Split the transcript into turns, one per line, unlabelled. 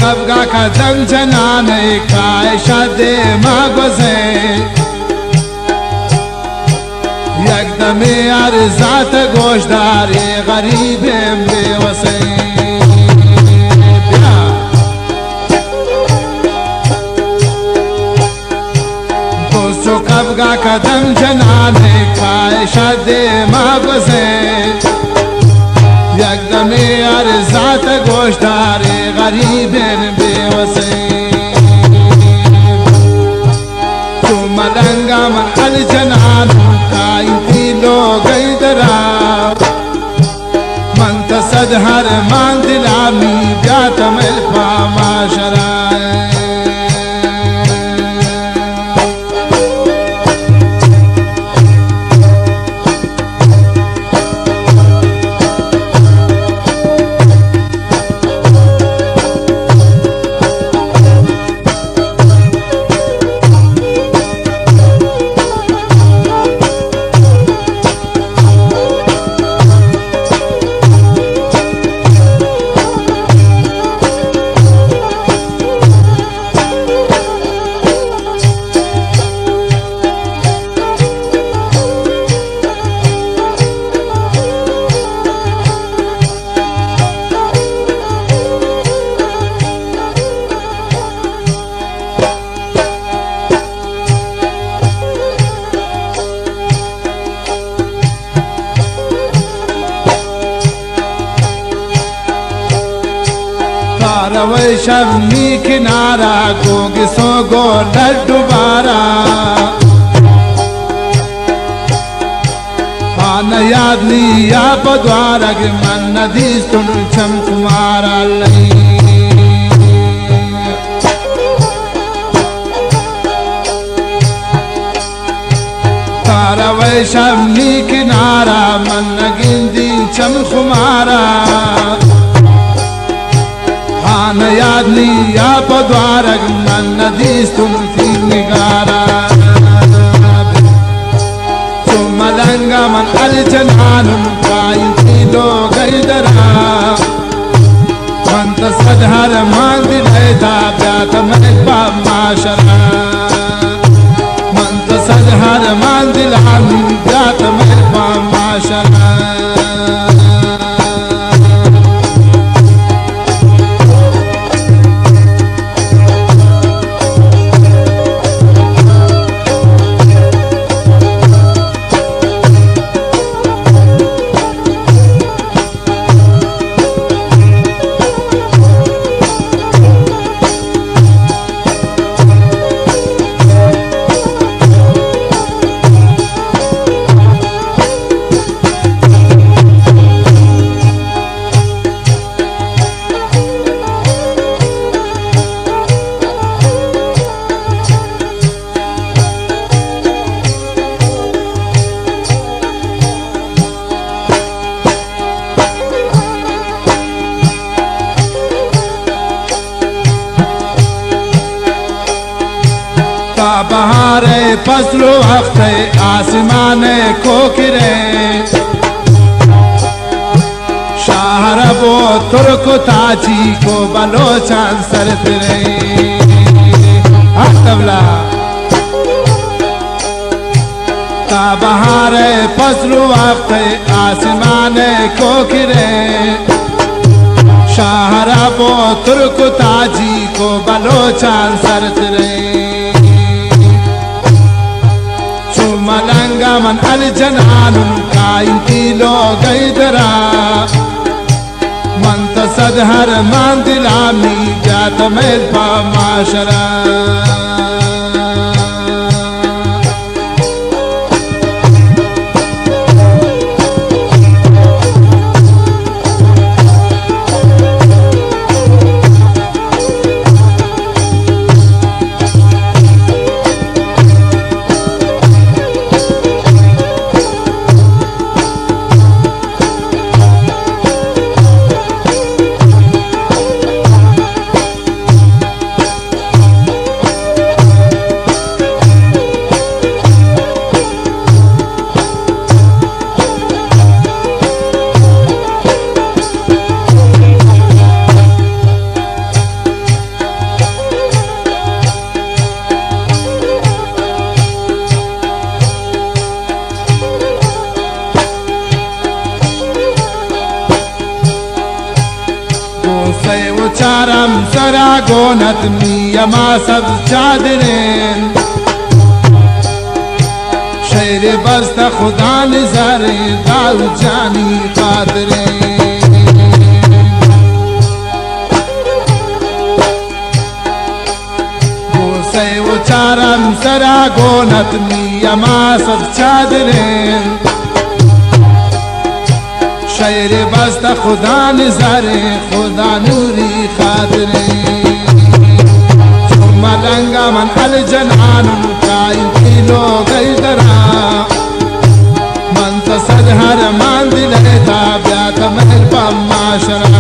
कबगा कदम जनाने का शादे मागोजे यकदम यार जात गोशदार गरीब बेवसे दोस्तों कबगा कदम जनाने का शादे मागोजे यकदम यार जात गोशदार गरीब बेवसे तो मलंगा मन अल जनान का इंती लोग इधरा मन तसद हर मान दिलामी ब्यात में पामा शराय रवै शमी किनारा गोग सो गो लड्डू बारा आन याद लिया पद्वारा के मन नदी सुन चम तुम्हारा लई रवै शमी किनारा मन गिंदी चम खुमारा आन याद लिया पद्वारक मन नदी सुनती निगारा तो मलंगा मन अल जनानुन कायती लोग इधरा मन तसदहर मान दिलेदा ब्यात में पामा शरा मन तसदहर मान दिलामी ब्यात में पामा शरा बहारे फसलो हफ्ते आसमाने कोकिरे शाहर वो तुर्क ताजी को बलोचान सर फिरे तबला ता बहारे फसलो हफ्ते आसमाने कोकिरे शाहर वो तुर्क ताजी को बलोचान सर फिरे मलंगा मन अल जनानुन का इंती लोग इधरा मन तसदहर मान दिलामी जात में पामा शरा चारम सरा गोनत मियमा सब चादरें शेर बस्ता खुदा निजारे दाऊ जानी खातरें वो चारम सरा गोनत मियमा सब चादरें शेर बस्ता खुदा निजारे खुदा नूरी खातरें मलंगा मन अल जनान काइन किलो गई दरा मन तसद हर मान दिले था ब्यात महल पा माशरा